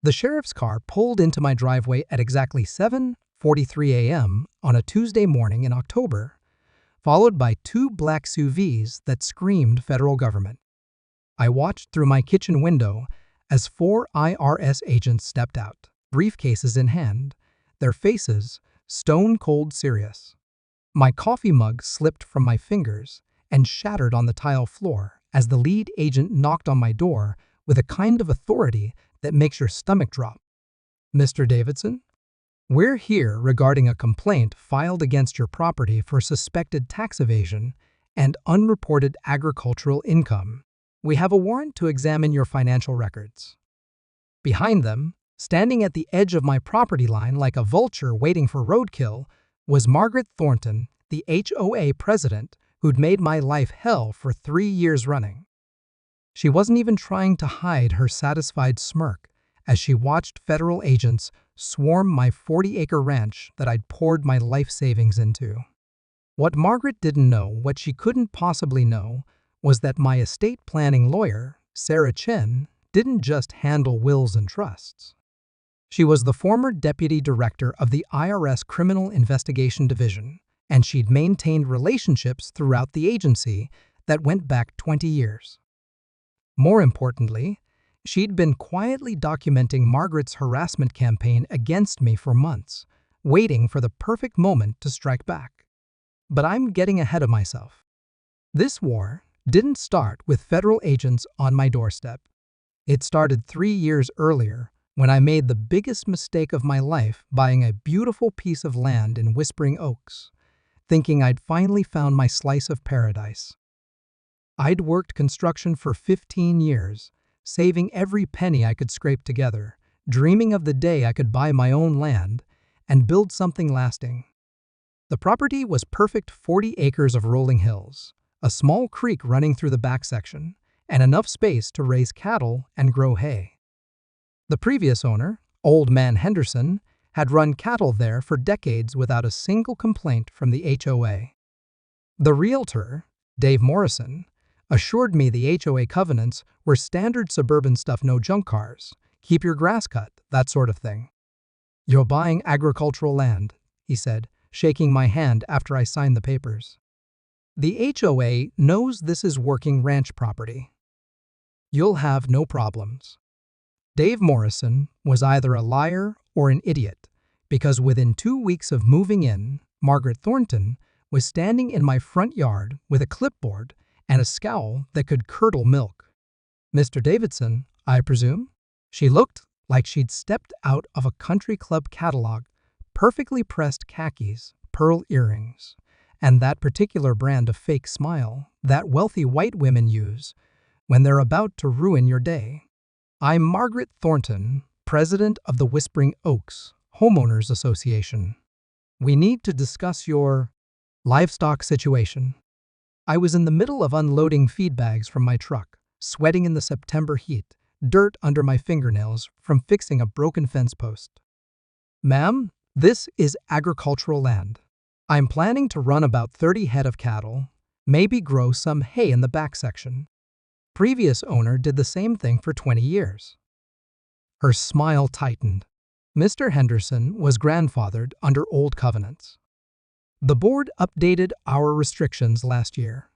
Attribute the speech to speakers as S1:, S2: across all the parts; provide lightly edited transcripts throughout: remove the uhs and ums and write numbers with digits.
S1: The sheriff's car pulled into my driveway at exactly 7:43 a.m. on a Tuesday morning in October, followed by two black SUVs that screamed federal government. I watched through my kitchen window as four IRS agents stepped out, briefcases in hand, their faces stone-cold serious. My coffee mug slipped from my fingers and shattered on the tile floor as the lead agent knocked on my door with a kind of authority that makes your stomach drop. "Mr. Davidson, we're here regarding a complaint filed against your property for suspected tax evasion and unreported agricultural income. We have a warrant to examine your financial records." Behind them, standing at the edge of my property line like a vulture waiting for roadkill, was Margaret Thornton, the HOA president who'd made my life hell for 3 years running. She wasn't even trying to hide her satisfied smirk as she watched federal agents swarm my 40-acre ranch that I'd poured my life savings into. What Margaret didn't know, what she couldn't possibly know, was that my estate planning lawyer, Sarah Chen, didn't just handle wills and trusts. She was the former deputy director of the IRS Criminal Investigation Division, and she'd maintained relationships throughout the agency that went back 20 years. More importantly, she'd been quietly documenting Margaret's harassment campaign against me for months, waiting for the perfect moment to strike back. But I'm getting ahead of myself. This war didn't start with federal agents on my doorstep. It started 3 years earlier when I made the biggest mistake of my life buying a beautiful piece of land in Whispering Oaks, thinking I'd finally found my slice of paradise. I'd worked construction for 15 years, saving every penny I could scrape together, dreaming of the day I could buy my own land and build something lasting. The property was perfect 40 acres of rolling hills, a small creek running through the back section, and enough space to raise cattle and grow hay. The previous owner, Old Man Henderson, had run cattle there for decades without a single complaint from the HOA. The realtor, Dave Morrison, assured me the HOA covenants were standard suburban stuff, no junk cars, keep your grass cut, that sort of thing. "You're buying agricultural land," he said, shaking my hand after I signed the papers. "The HOA knows this is working ranch property. You'll have no problems." Dave Morrison was either a liar or an idiot, because within 2 weeks of moving in, Margaret Thornton was standing in my front yard with a clipboard and a scowl that could curdle milk. "Mr. Davidson, I presume?" She looked like she'd stepped out of a country club catalog, perfectly pressed khakis, pearl earrings, and that particular brand of fake smile that wealthy white women use when they're about to ruin your day. "I'm Margaret Thornton, president of the Whispering Oaks Homeowners Association. We need to discuss your livestock situation." I was in the middle of unloading feed bags from my truck, sweating in the September heat, dirt under my fingernails from fixing a broken fence post. "Ma'am, this is agricultural land. I'm planning to run about 30 head of cattle, maybe grow some hay in the back section. Previous owner did the same thing for 20 years. Her smile tightened. Mr. Henderson was grandfathered under old covenants. The board updated our restrictions last year.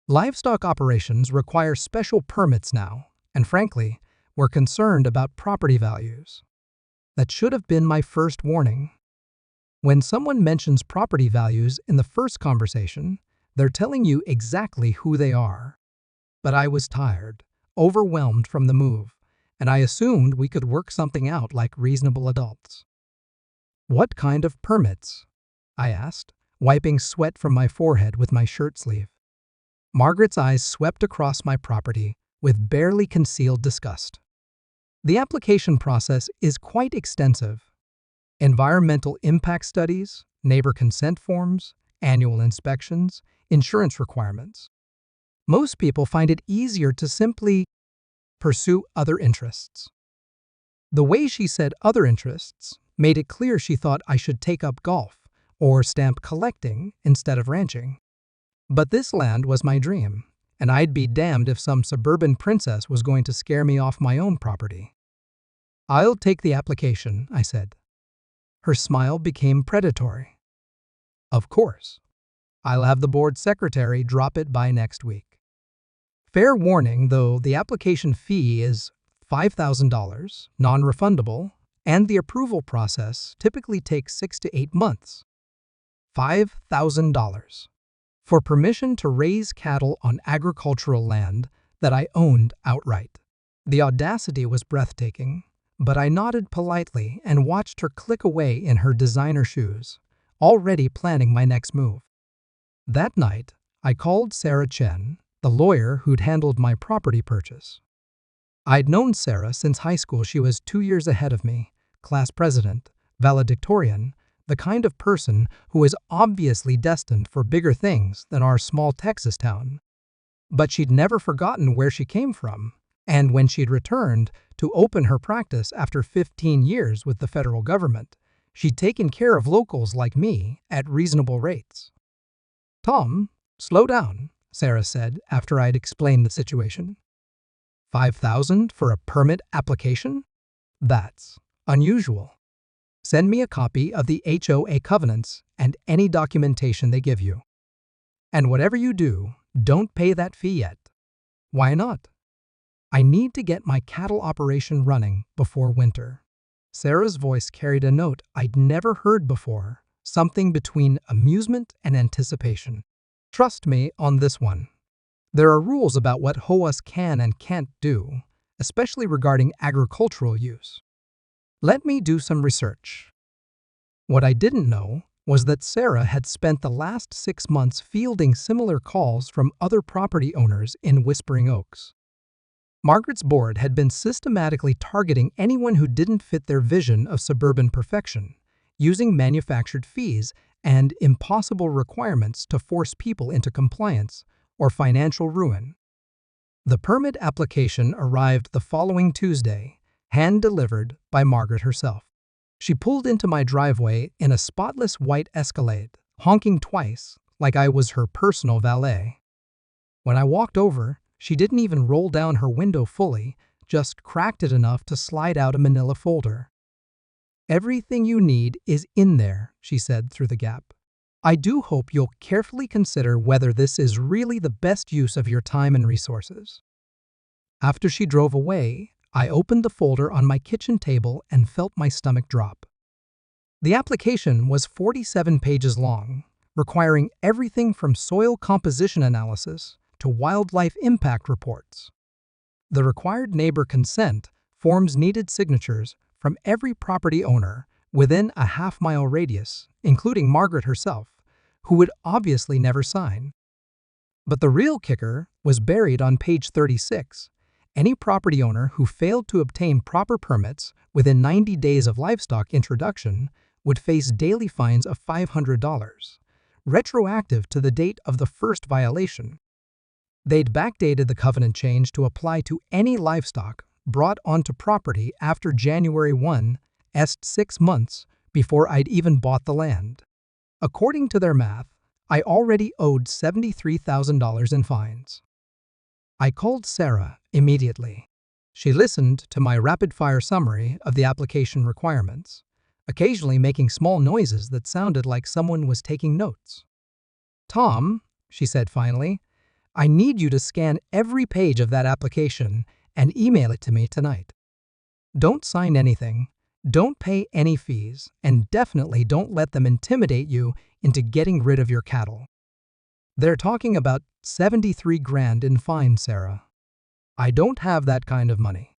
S1: Livestock operations require special permits now, and frankly, we're concerned about property values. That should have been my first warning. When someone mentions property values in the first conversation, they're telling you exactly who they are. But I was tired, overwhelmed from the move, and I assumed we could work something out like reasonable adults. "What kind of permits?" I asked, wiping sweat from my forehead with my shirt sleeve. Margaret's eyes swept across my property with barely concealed disgust. "The application process is quite extensive. Environmental impact studies, neighbor consent forms, annual inspections, insurance requirements. Most people find it easier to simply pursue other interests." The way she said other interests made it clear she thought I should take up golf or stamp collecting instead of ranching. But this land was my dream, and I'd be damned if some suburban princess was going to scare me off my own property. "I'll take the application," I said. Her smile became predatory. "Of course. I'll have the board secretary drop it by next week. Fair warning, though, the application fee is $5,000, non-refundable, and the approval process typically takes 6 to 8 months. $5,000 for permission to raise cattle on agricultural land that I owned outright. The audacity was breathtaking, but I nodded politely and watched her click away in her designer shoes, already planning my next move. That night, I called Sarah Chen, the lawyer who'd handled my property purchase. I'd known Sarah since high school. She was 2 years ahead of me, class president, valedictorian, the kind of person who was obviously destined for bigger things than our small Texas town. But she'd never forgotten where she came from, and when she'd returned to open her practice after 15 years with the federal government, she'd taken care of locals like me at reasonable rates. "Tom, slow down," Sarah said after I'd explained the situation. $5,000 for a permit application? That's unusual. Send me a copy of the HOA covenants and any documentation they give you. And whatever you do, don't pay that fee yet. Why not? I need to get my cattle operation running before winter. Sarah's voice carried a note I'd never heard before, something between amusement and anticipation. Trust me on this one. There are rules about what HOAs can and can't do, especially regarding agricultural use. Let me do some research. What I didn't know was that Sarah had spent the last 6 months fielding similar calls from other property owners in Whispering Oaks. Margaret's board had been systematically targeting anyone who didn't fit their vision of suburban perfection, using manufactured fees and impossible requirements to force people into compliance or financial ruin. The permit application arrived the following Tuesday, hand-delivered by Margaret herself. She pulled into my driveway in a spotless white Escalade, honking twice like I was her personal valet. When I walked over, she didn't even roll down her window fully, just cracked it enough to slide out a manila folder. "Everything you need is in there," she said through the gap. "I do hope you'll carefully consider whether this is really the best use of your time and resources." After she drove away, I opened the folder on my kitchen table and felt my stomach drop. The application was 47 pages long, requiring everything from soil composition analysis to wildlife impact reports. The required neighbor consent forms needed signatures from every property owner within a half-mile radius, including Margaret herself, who would obviously never sign. But the real kicker was buried on page 36. Any property owner who failed to obtain proper permits within 90 days of livestock introduction would face daily fines of $500, retroactive to the date of the first violation. They'd backdated the covenant change to apply to any livestock brought onto property after January 1, 6 months before I'd even bought the land. According to their math, I already owed $73,000 in fines. I called Sarah immediately. She listened to my rapid-fire summary of the application requirements, occasionally making small noises that sounded like someone was taking notes. "Tom," she said finally, "I need you to scan every page of that application and email it to me tonight. Don't sign anything, don't pay any fees, and definitely don't let them intimidate you into getting rid of your cattle. They're talking about 73 grand in fines, Sarah. I don't have that kind of money."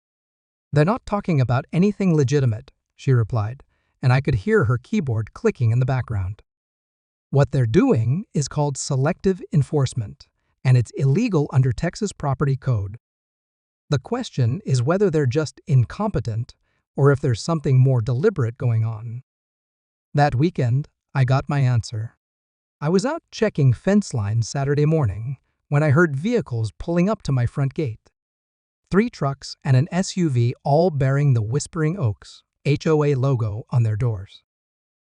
S1: "They're not talking about anything legitimate," she replied, and I could hear her keyboard clicking in the background. "What they're doing is called selective enforcement, and it's illegal under Texas Property Code. The question is whether they're just incompetent or if there's something more deliberate going on." That weekend, I got my answer. I was out checking fence lines Saturday morning when I heard vehicles pulling up to my front gate. 3 trucks and an SUV, all bearing the Whispering Oaks HOA logo on their doors.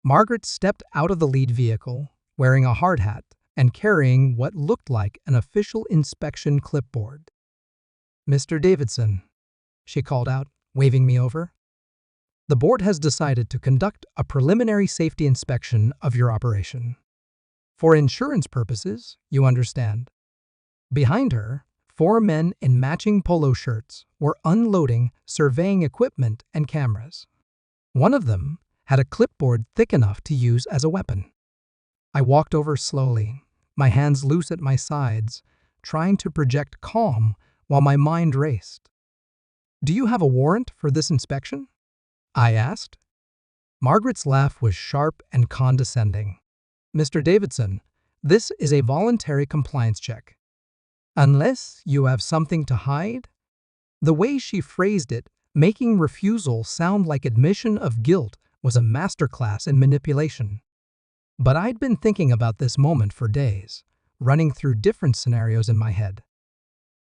S1: Margaret stepped out of the lead vehicle, wearing a hard hat and carrying what looked like an official inspection clipboard. "Mr. Davidson," she called out, waving me over. The board has decided to conduct a preliminary safety inspection of your operation. For insurance purposes, you understand. Behind her, 4 men in matching polo shirts were unloading surveying equipment and cameras. One of them had a clipboard thick enough to use as a weapon. I walked over slowly, my hands loose at my sides, trying to project calm while my mind raced. "Do you have a warrant for this inspection?" I asked. Margaret's laugh was sharp and condescending. "Mr. Davidson, this is a voluntary compliance check. Unless you have something to hide?" The way she phrased it, making refusal sound like admission of guilt, was a masterclass in manipulation. But I'd been thinking about this moment for days, running through different scenarios in my head.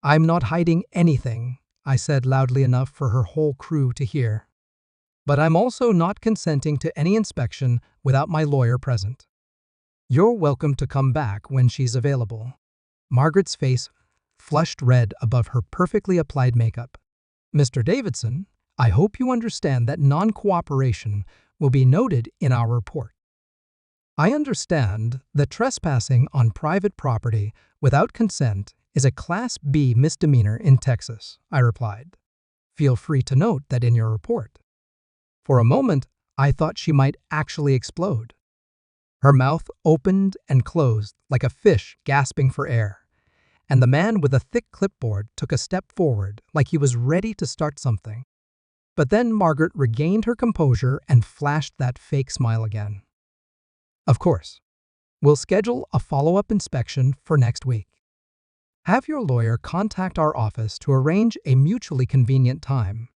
S1: "I'm not hiding anything," I said loudly enough for her whole crew to hear. "But I'm also not consenting to any inspection without my lawyer present. You're welcome to come back when she's available." Margaret's face flushed red above her perfectly applied makeup. "Mr. Davidson, I hope you understand that non-cooperation will be noted in our report." "I understand that trespassing on private property without consent is a Class B misdemeanor in Texas," I replied. "Feel free to note that in your report." For a moment, I thought she might actually explode. Her mouth opened and closed like a fish gasping for air, and the man with a thick clipboard took a step forward like he was ready to start something. But then Margaret regained her composure and flashed that fake smile again. "Of course. We'll schedule a follow-up inspection for next week. Have your lawyer contact our office to arrange a mutually convenient time."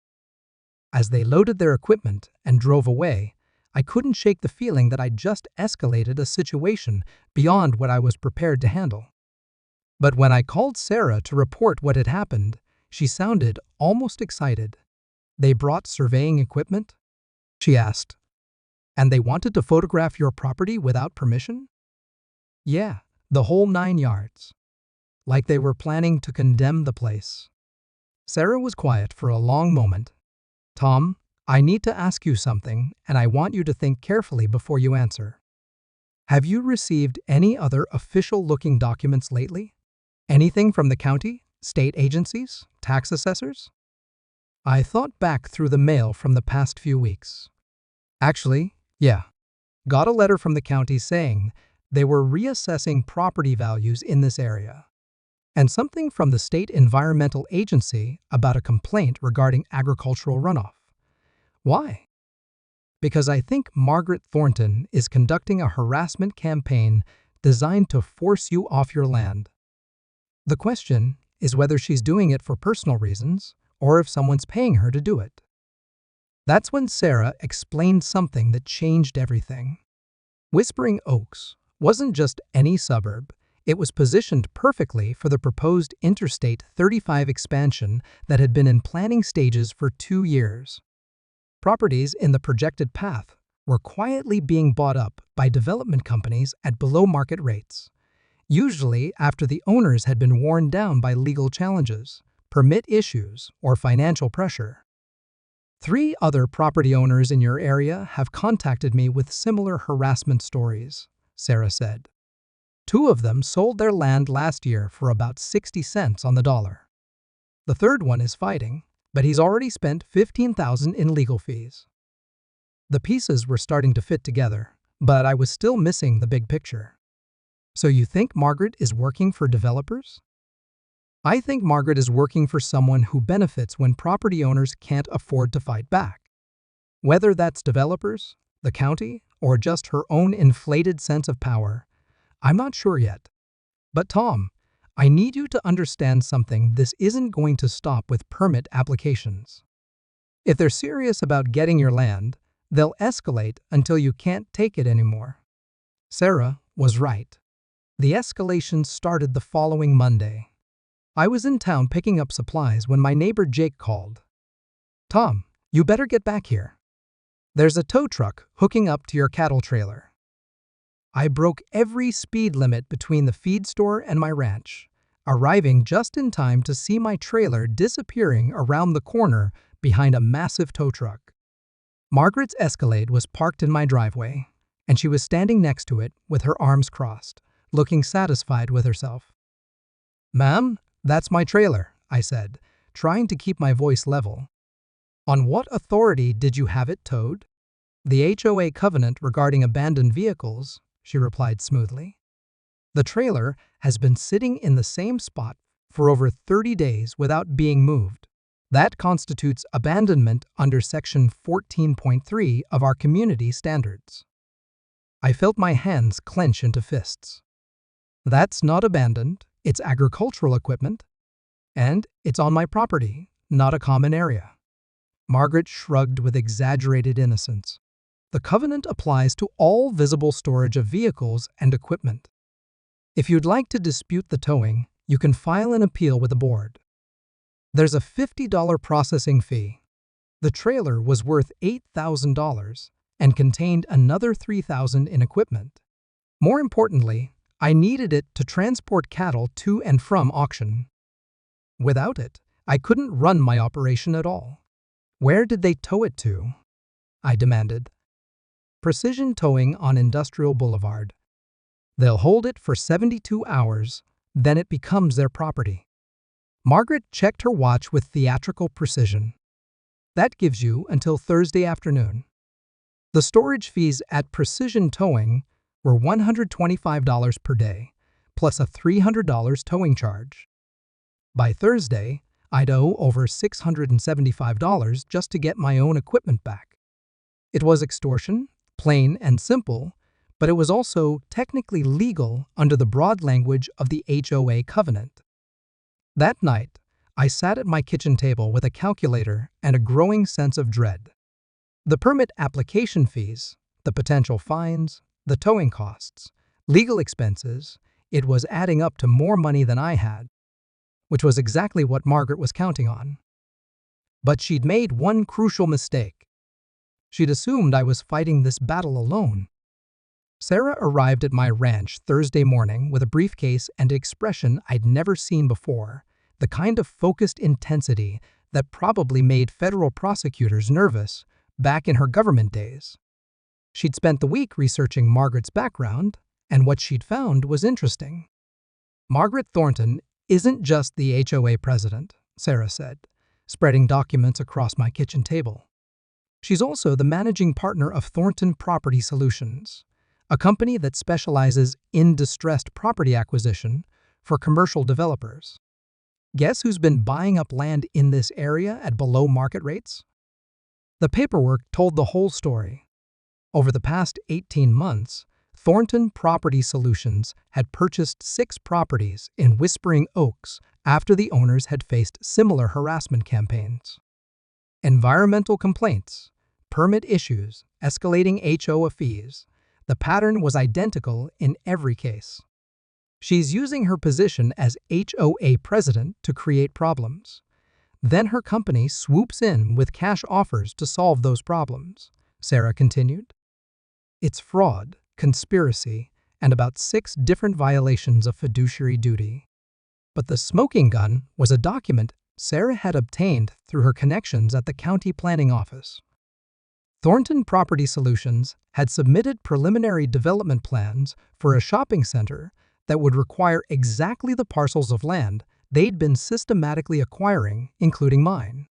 S1: As they loaded their equipment and drove away, I couldn't shake the feeling that I'd just escalated a situation beyond what I was prepared to handle. But when I called Sarah to report what had happened, she sounded almost excited. "They brought surveying equipment?" she asked. "And they wanted to photograph your property without permission?" "Yeah, the whole 9 yards. Like they were planning to condemn the place." Sarah was quiet for a long moment. "Tom, I need to ask you something, and I want you to think carefully before you answer. Have you received any other official-looking documents lately? Anything from the county, state agencies, tax assessors?" I thought back through the mail from the past few weeks. Actually, yeah. Got a letter from the county saying they were reassessing property values in this area. And something from the state environmental agency about a complaint regarding agricultural runoff. Why? Because I think Margaret Thornton is conducting a harassment campaign designed to force you off your land. The question is whether she's doing it for personal reasons or if someone's paying her to do it. That's when Sarah explained something that changed everything. Whispering Oaks wasn't just any suburb. It was positioned perfectly for the proposed Interstate 35 expansion that had been in planning stages for 2 years. Properties in the projected path were quietly being bought up by development companies at below-market rates, usually after the owners had been worn down by legal challenges, permit issues, or financial pressure. 3 other property owners in your area have contacted me with similar harassment stories, Sarah said. 2 of them sold their land last year for about 60 cents on the dollar. The third one is fighting, but he's already spent $15,000 in legal fees. The pieces were starting to fit together, but I was still missing the big picture. "So you think Margaret is working for developers?" "I think Margaret is working for someone who benefits when property owners can't afford to fight back. Whether that's developers, the county, or just her own inflated sense of power, I'm not sure yet. But Tom, I need you to understand something. This isn't going to stop with permit applications. If they're serious about getting your land, they'll escalate until you can't take it anymore." Sarah was right. The escalation started the following Monday. I was in town picking up supplies when my neighbor Jake called. "Tom, you better get back here. There's a tow truck hooking up to your cattle trailer." I broke every speed limit between the feed store and my ranch, arriving just in time to see my trailer disappearing around the corner behind a massive tow truck. Margaret's Escalade was parked in my driveway, and she was standing next to it with her arms crossed, looking satisfied with herself. "Ma'am, that's my trailer," I said, trying to keep my voice level. "On what authority did you have it towed?" "The HOA covenant regarding abandoned vehicles," she replied smoothly. "The trailer has been sitting in the same spot for over 30 days without being moved. That constitutes abandonment under Section 14.3 of our community standards." I felt my hands clench into fists. "That's not abandoned, it's agricultural equipment. And it's on my property, not a common area." Margaret shrugged with exaggerated innocence. "The covenant applies to all visible storage of vehicles and equipment. If you'd like to dispute the towing, you can file an appeal with the board. There's a $50 processing fee. The trailer was worth $8,000 and contained another $3,000 in equipment. More importantly, I needed it to transport cattle to and from auction. Without it, I couldn't run my operation at all." "Where did they tow it to?" I demanded. "Precision Towing on Industrial Boulevard. They'll hold it for 72 hours, then it becomes their property." Margaret checked her watch with theatrical precision. "That gives you until Thursday afternoon." The storage fees at Precision Towing were $125 per day, plus a $300 towing charge. By Thursday, I'd owe over $675 just to get my own equipment back. It was extortion, plain and simple, but it was also technically legal under the broad language of the HOA covenant. That night, I sat at my kitchen table with a calculator and a growing sense of dread. The permit application fees, the potential fines, the towing costs, legal expenses, it was adding up to more money than I had, which was exactly what Margaret was counting on. But she'd made one crucial mistake. She'd assumed I was fighting this battle alone. Sarah arrived at my ranch Thursday morning with a briefcase and expression I'd never seen before, the kind of focused intensity that probably made federal prosecutors nervous back in her government days. She'd spent the week researching Margaret's background, and what she'd found was interesting. "Margaret Thornton isn't just the HOA president," Sarah said, spreading documents across my kitchen table. "She's also the managing partner of Thornton Property Solutions, a company that specializes in distressed property acquisition for commercial developers. Guess who's been buying up land in this area at below market rates?" The paperwork told the whole story. Over the past 18 months, Thornton Property Solutions had purchased 6 properties in Whispering Oaks after the owners had faced similar harassment campaigns. Environmental complaints, permit issues, escalating HOA fees. The pattern was identical in every case. She's using her position as HOA president to create problems. Then her company swoops in with cash offers to solve those problems, Sarah continued. "It's fraud, conspiracy, and about 6 different violations of fiduciary duty." But the smoking gun was a document Sarah had obtained through her connections at the county planning office. Thornton Property Solutions had submitted preliminary development plans for a shopping center that would require exactly the parcels of land they'd been systematically acquiring, including mine.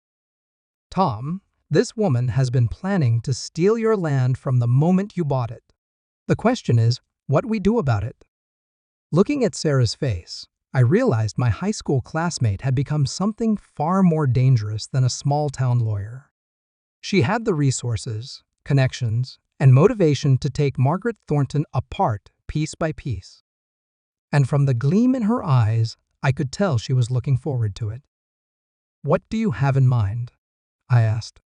S1: "Tom, this woman has been planning to steal your land from the moment you bought it. The question is, what we do about it?" Looking at Sarah's face, I realized my high school classmate had become something far more dangerous than a small-town lawyer. She had the resources, connections, and motivation to take Margaret Thornton apart piece by piece. And from the gleam in her eyes, I could tell she was looking forward to it. "What do you have in mind?" I asked.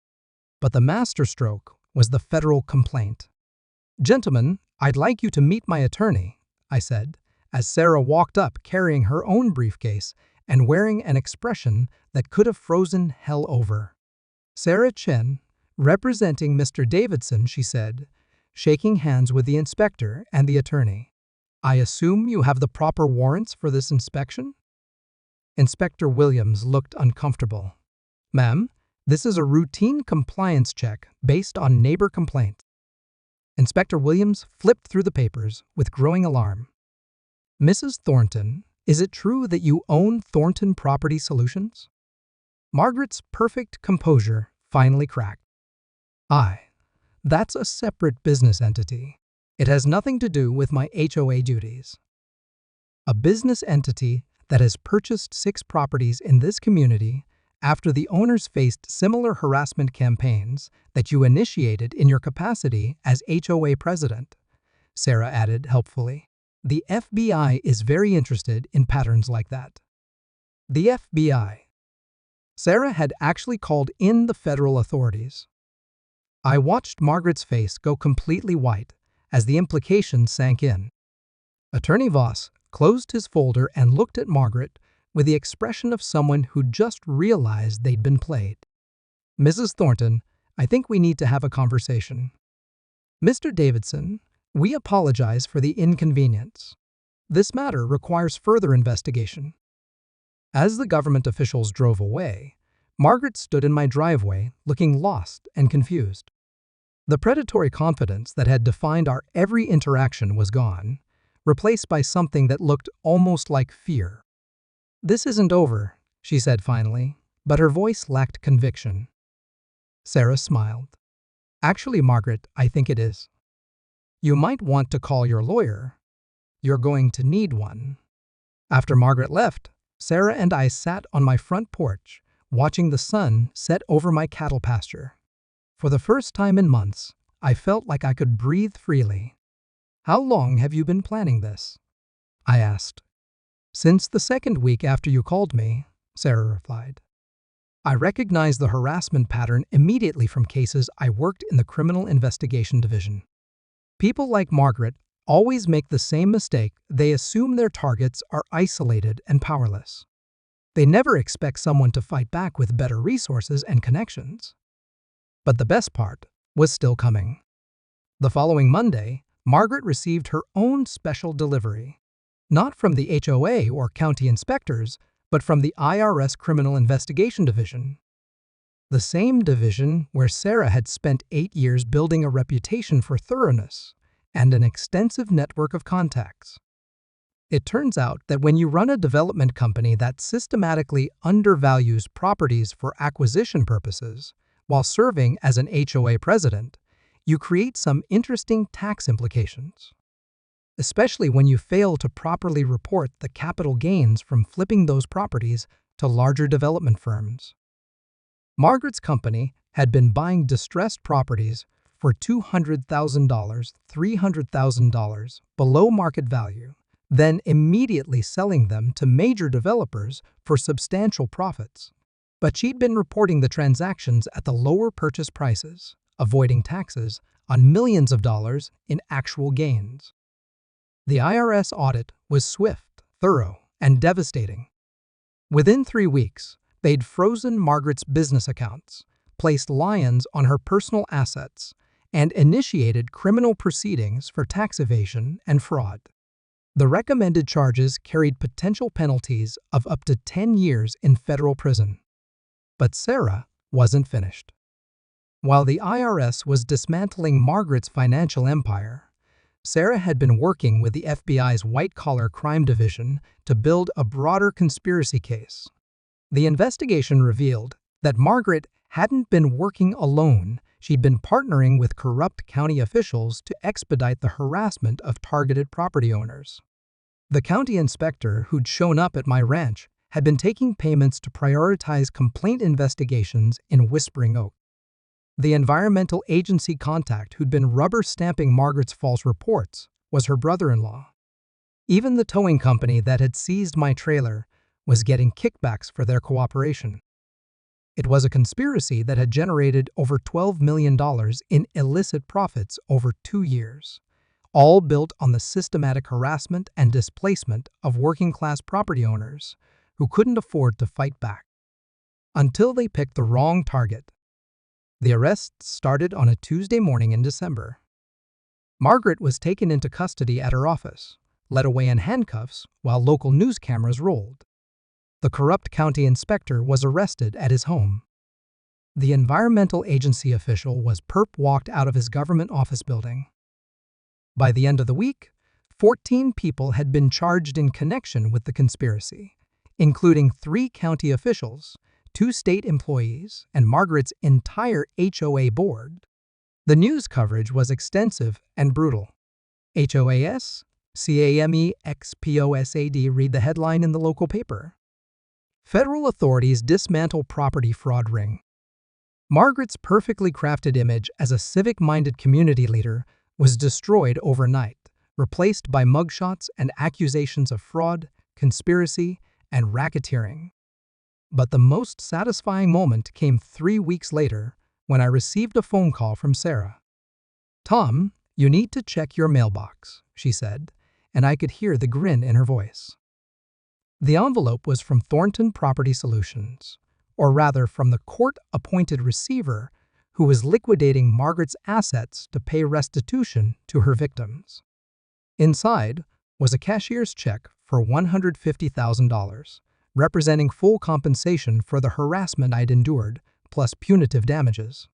S1: But the masterstroke was the federal complaint. "Gentlemen, I'd like you to meet my attorney," I said, as Sarah walked up carrying her own briefcase and wearing an expression that could have frozen hell over. "Sarah Chen, representing Mr. Davidson," she said, shaking hands with the inspector and the attorney. "I assume you have the proper warrants for this inspection?" Inspector Williams looked uncomfortable. "Ma'am, This is a routine compliance check based on neighbor complaints. Inspector Williams flipped through the papers with growing alarm. Mrs. Thornton, is it true that you own Thornton Property Solutions? Margaret's perfect composure finally cracked. That's a separate business entity. It has nothing to do with my HOA duties. A business entity that has purchased 6 properties in this community after the owners faced similar harassment campaigns that you initiated in your capacity as HOA president, Sarah added helpfully. The FBI is very interested in patterns like that. The FBI. Sarah had actually called in the federal authorities. I watched Margaret's face go completely white as the implication sank in. Attorney Voss closed his folder and looked at Margaret with the expression of someone who just realized they'd been played. Mrs. Thornton, I think we need to have a conversation. Mr. Davidson, we apologize for the inconvenience. This matter requires further investigation. As the government officials drove away, Margaret stood in my driveway looking lost and confused. The predatory confidence that had defined our every interaction was gone, replaced by something that looked almost like fear. This isn't over, she said finally, but her voice lacked conviction. Sarah smiled. Actually, Margaret, I think it is. You might want to call your lawyer. You're going to need one. After Margaret left, Sarah and I sat on my front porch, watching the sun set over my cattle pasture. For the first time in months, I felt like I could breathe freely. How long have you been planning this? I asked. Since the second week after you called me, Sarah replied. I recognized the harassment pattern immediately from cases I worked in the Criminal Investigation Division. People like Margaret always make the same mistake. They assume their targets are isolated and powerless. They never expect someone to fight back with better resources and connections. But the best part was still coming. The following Monday, Margaret received her own special delivery. Not from the HOA or county inspectors, but from the IRS Criminal Investigation Division. The same division where Sarah had spent 8 years building a reputation for thoroughness and an extensive network of contacts. It turns out that when you run a development company that systematically undervalues properties for acquisition purposes while serving as an HOA president, you create some interesting tax implications. Especially when you fail to properly report the capital gains from flipping those properties to larger development firms. Margaret's company had been buying distressed properties for $200,000, $300,000 below market value, then immediately selling them to major developers for substantial profits. But she'd been reporting the transactions at the lower purchase prices, avoiding taxes on millions of dollars in actual gains. The IRS audit was swift, thorough, and devastating. Within 3 weeks, they'd frozen Margaret's business accounts, placed liens on her personal assets, and initiated criminal proceedings for tax evasion and fraud. The recommended charges carried potential penalties of up to 10 years in federal prison. But Sarah wasn't finished. While the IRS was dismantling Margaret's financial empire, Sarah had been working with the FBI's white-collar crime division to build a broader conspiracy case. The investigation revealed that Margaret hadn't been working alone. She'd been partnering with corrupt county officials to expedite the harassment of targeted property owners. The county inspector who'd shown up at my ranch had been taking payments to prioritize complaint investigations in Whispering Oak. The environmental agency contact who'd been rubber-stamping Margaret's false reports was her brother-in-law. Even the towing company that had seized my trailer was getting kickbacks for their cooperation. It was a conspiracy that had generated over $12 million in illicit profits over 2 years, all built on the systematic harassment and displacement of working-class property owners who couldn't afford to fight back. Until they picked the wrong target. The arrests started on a Tuesday morning in December. Margaret was taken into custody at her office, led away in handcuffs while local news cameras rolled. The corrupt county inspector was arrested at his home. the environmental agency official was walked out of his government office building. By the end of the week, 14 people had been charged in connection with the conspiracy, including 3 county officials, 2 state employees, and Margaret's entire HOA board. The news coverage was extensive and brutal. HOAs, CAMEXPOSAD, read the headline in the local paper. Federal authorities dismantle property fraud ring. Margaret's perfectly crafted image as a civic-minded community leader was destroyed overnight, replaced by mugshots and accusations of fraud, conspiracy, and racketeering. But the most satisfying moment came 3 weeks later when I received a phone call from Sarah. "Tom, you need to check your mailbox," she said, and I could hear the grin in her voice. The envelope was from Thornton Property Solutions, or rather from the court-appointed receiver who was liquidating Margaret's assets to pay restitution to her victims. Inside was a cashier's check for $150,000, representing full compensation for the harassment I'd endured, plus punitive damages.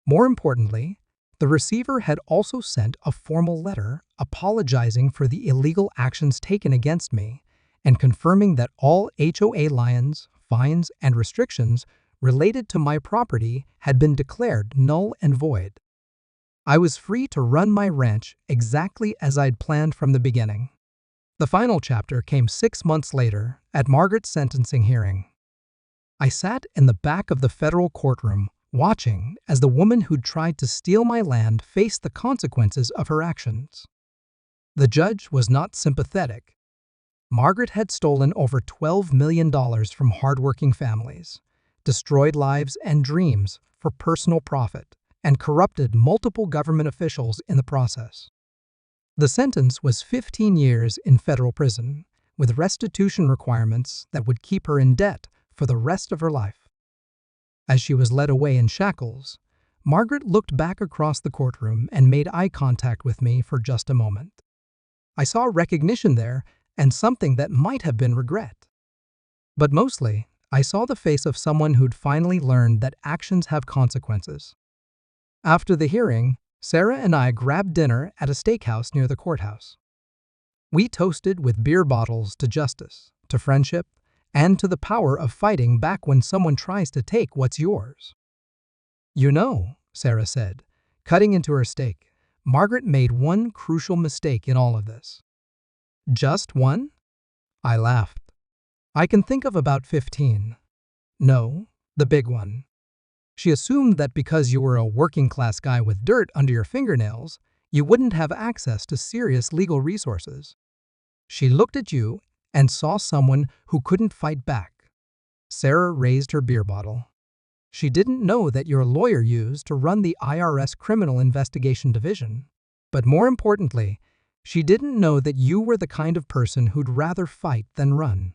S1: More importantly, the receiver had also sent a formal letter apologizing for the illegal actions taken against me and confirming that all HOA liens, fines, and restrictions related to my property had been declared null and void. I was free to run my ranch exactly as I'd planned from the beginning. The final chapter came 6 months later at Margaret's sentencing hearing. I sat in the back of the federal courtroom watching as the woman who'd tried to steal my land faced the consequences of her actions. The judge was not sympathetic. Margaret had stolen over $12 million from hardworking families, destroyed lives and dreams for personal profit, and corrupted multiple government officials in the process. The sentence was 15 years in federal prison, with restitution requirements that would keep her in debt for the rest of her life. As she was led away in shackles, Margaret looked back across the courtroom and made eye contact with me for just a moment. I saw recognition there and something that might have been regret. But mostly, I saw the face of someone who'd finally learned that actions have consequences. After the hearing, Sarah and I grabbed dinner at a steakhouse near the courthouse. We toasted with beer bottles to justice, to friendship, and to the power of fighting back when someone tries to take what's yours. "You know," Sarah said, cutting into her steak, "Margaret made one crucial mistake in all of this." "Just one?" I laughed. "I can think of about 15. No, the big one. She assumed that because you were a working-class guy with dirt under your fingernails, you wouldn't have access to serious legal resources. She looked at you and saw someone who couldn't fight back." Sarah raised her beer bottle. "She didn't know that your lawyer used to run the IRS Criminal Investigation Division. But more importantly, she didn't know that you were the kind of person who'd rather fight than run."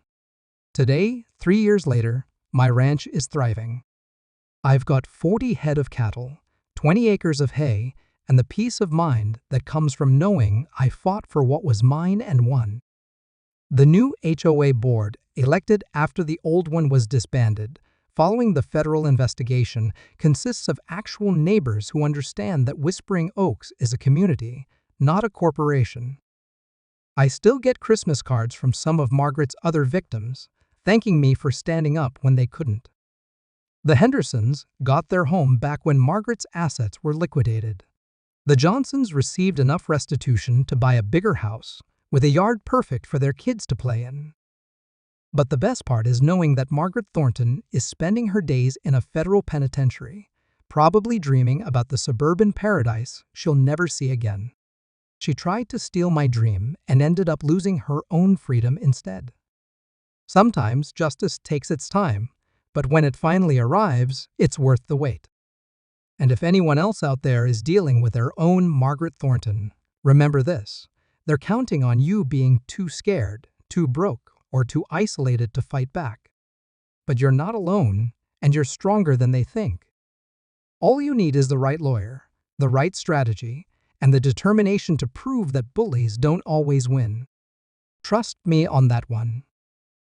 S1: Today, 3 years later, my ranch is thriving. I've got 40 head of cattle, 20 acres of hay, and the peace of mind that comes from knowing I fought for what was mine and won. The new HOA board, elected after the old one was disbanded, following the federal investigation, consists of actual neighbors who understand that Whispering Oaks is a community, not a corporation. I still get Christmas cards from some of Margaret's other victims, thanking me for standing up when they couldn't. The Hendersons got their home back when Margaret's assets were liquidated. The Johnsons received enough restitution to buy a bigger house, with a yard perfect for their kids to play in. But the best part is knowing that Margaret Thornton is spending her days in a federal penitentiary, probably dreaming about the suburban paradise she'll never see again. She tried to steal my dream and ended up losing her own freedom instead. Sometimes justice takes its time, but when it finally arrives, it's worth the wait. And if anyone else out there is dealing with their own Margaret Thornton, remember this: they're counting on you being too scared, too broke, or too isolated to fight back. But you're not alone, and you're stronger than they think. All you need is the right lawyer, the right strategy, and the determination to prove that bullies don't always win. Trust me on that one.